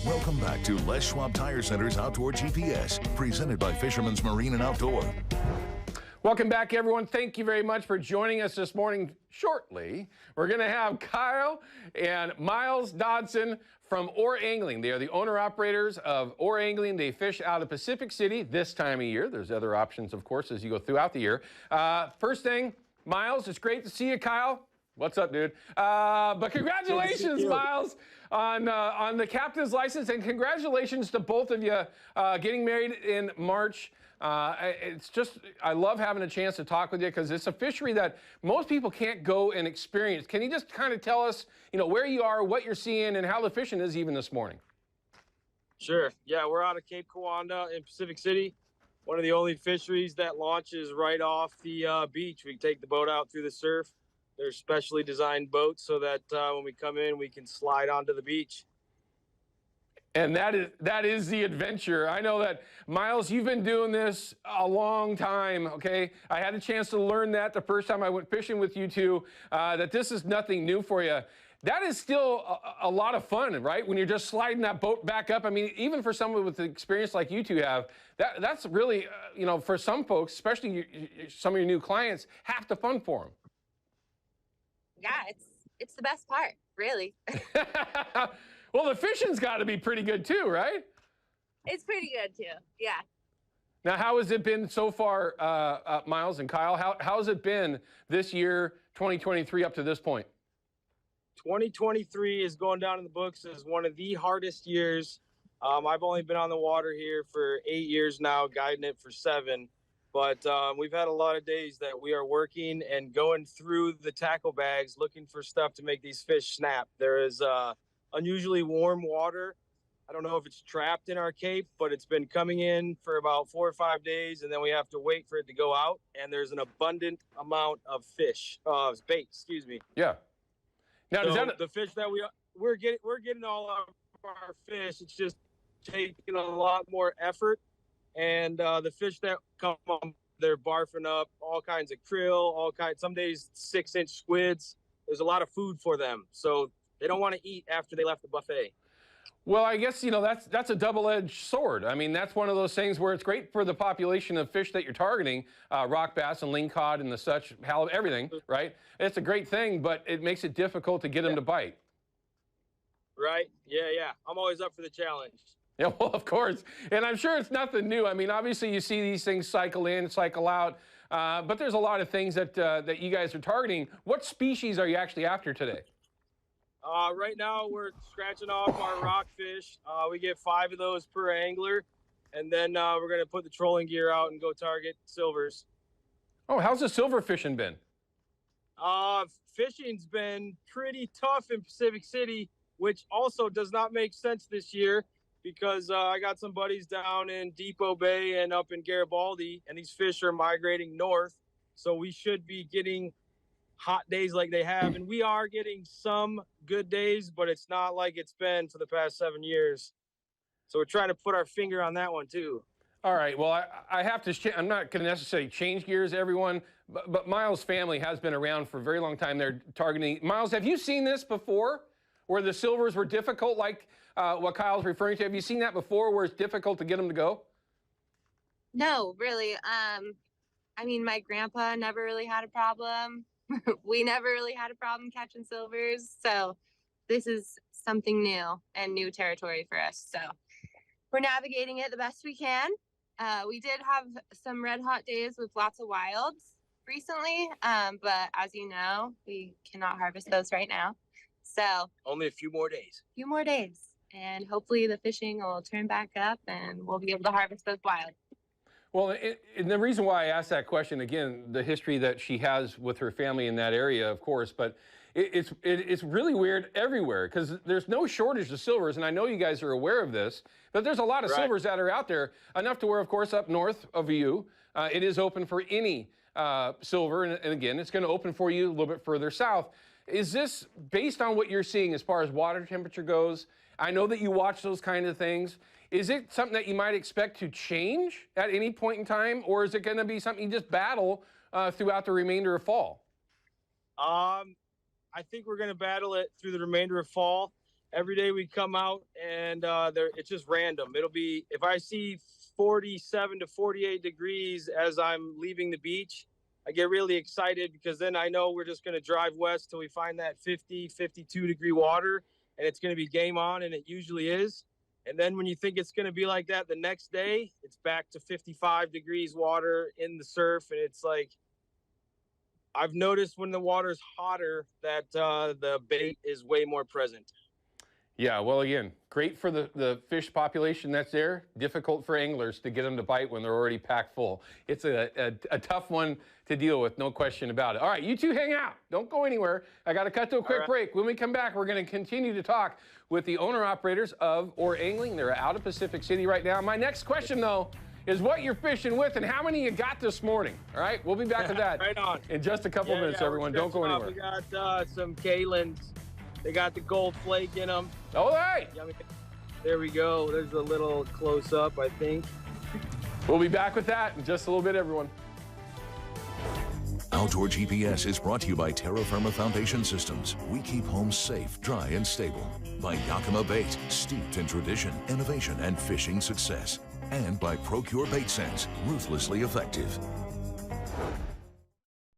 Welcome back to Les Schwab Tire Center's Outdoor GPS, presented by Fisherman's Marine and Outdoor. Welcome back, everyone. Thank you very much for joining us this morning. Shortly, we're going to have Kyle and Miles Dodson from OAR Angling. They are the owner-operators of OAR Angling. They fish out of Pacific City this time of year. There's other options, of course, as you go throughout the year. First thing, Miles, it's great to see you. Kyle, what's up, dude? But congratulations, Miles, on the captain's license, and congratulations to both of you getting married in March. It's just, I love having a chance to talk with you because it's a fishery that most people can't go and experience. Can you just kind of tell us, where you are, what you're seeing, and how the fishing is even this morning? Sure. Yeah, we're out of Cape Kiwanda in Pacific City. One of the only fisheries that launches right off the beach. We take the boat out through the surf. They're specially designed boats so that when we come in, we can slide onto the beach. And that is the adventure. I know that, Miles, you've been doing this a long time, okay? I had a chance to learn that the first time I went fishing with you two, that this is nothing new for you. That is still a lot of fun, right? When you're just sliding that boat back up. I mean, even for someone with the experience like you two have, that's really, for some folks, especially some of your new clients, half the fun for them. Yeah, it's the best part, really. Well, the fishing's got to be pretty good too, right? It's pretty good too, yeah. Now, how has it been so far, Miles and Kyle? How has it been this year, 2023, up to this point? 2023 is going down in the books as one of the hardest years. I've only been on the water here for 8 years now, guiding it for 7. But we've had a lot of days that we are working and going through the tackle bags, looking for stuff to make these fish snap. There is unusually warm water. I don't know if it's trapped in our Cape, but it's been coming in for about 4 or 5 days, and then we have to wait for it to go out. And there's an abundant amount of fish, bait, excuse me. Yeah. Now, so the fish that we're getting all of our fish. It's just taking a lot more effort. And the fish that come on, they're barfing up all kinds of krill, some days 6-inch squids. There's a lot of food for them. So they don't want to eat after they left the buffet. Well, I guess, that's a double-edged sword. I mean, that's one of those things where it's great for the population of fish that you're targeting, rock bass and lingcod and the such, halibut, everything, right? It's a great thing, but it makes it difficult to get them to bite. Right? Yeah. I'm always up for the challenge. Yeah, well, of course. And I'm sure it's nothing new. I mean, obviously you see these things cycle in, cycle out, but there's a lot of things that you guys are targeting. What species are you actually after today? Right now we're scratching off our rockfish. We get 5 of those per angler, and then we're going to put the trolling gear out and go target silvers. Oh, how's the silver fishing been? Fishing's been pretty tough in Pacific City, which also does not make sense this year. Because I got some buddies down in Depot Bay and up in Garibaldi, and these fish are migrating north. So we should be getting hot days like they have. And we are getting some good days, but it's not like it's been for the past 7 years. So we're trying to put our finger on that one, too. All right. Well, I have to, I'm not going to necessarily change gears, everyone, but Miles' family has been around for a very long time. They're targeting. Miles, have you seen this before, where the silvers were difficult, like what Kyle's referring to? Have you seen that before, where it's difficult to get them to go? No, really. I mean, my grandpa never really had a problem. We never really had a problem catching silvers. So this is something new and new territory for us. So we're navigating it the best we can. We did have some red hot days with lots of wilds recently, but as you know, we cannot harvest those right now. So only a few more days. And hopefully the fishing will turn back up and we'll be able to harvest those wild. Well, and the reason why I asked that question, again, the history that she has with her family in that area, of course, but it's really weird everywhere because there's no shortage of silvers, and I know you guys are aware of this, but there's a lot of silvers that are out there, enough to where, of course, up north of you, it is open for any silver, and again, it's going to open for you a little bit further south. Is this based on what you're seeing as far as water temperature goes? I know that you watch those kind of things. Is it something that you might expect to change at any point in time, or is it going to be something you just battle throughout the remainder of fall? I think we're going to battle it through the remainder of fall. every day we come out and it's just random. It'll be, if I see 47 to 48 degrees as I'm leaving the beach, I get really excited because then I know we're just going to drive west till we find that 50, 52 degree water, and it's going to be game on, and it usually is. And then when you think it's going to be like that the next day, it's back to 55 degrees water in the surf. And it's like, I've noticed when the water's hotter that the bait is way more present. Yeah, well, again, great for the fish population that's there. Difficult for anglers to get them to bite when they're already packed full. It's a tough one to deal with, no question about it. All right, you two hang out. Don't go anywhere. I got to cut to a quick break. When we come back, we're going to continue to talk with the owner-operators of OAR Angling. They're out of Pacific City right now. My next question, though, is what you're fishing with and how many you got this morning. All right, we'll be back with that right on. in just a couple minutes, everyone. Don't go anywhere. We got some Kalins. They got the gold flake in them. All right. There we go. There's a little close-up, I think. We'll be back with that in just a little bit, everyone. Outdoor GPS is brought to you by Terra Firma Foundation Systems. We keep homes safe, dry, and stable. By Yakima Bait, steeped in tradition, innovation, and fishing success. And by Procure Bait Sense, ruthlessly effective.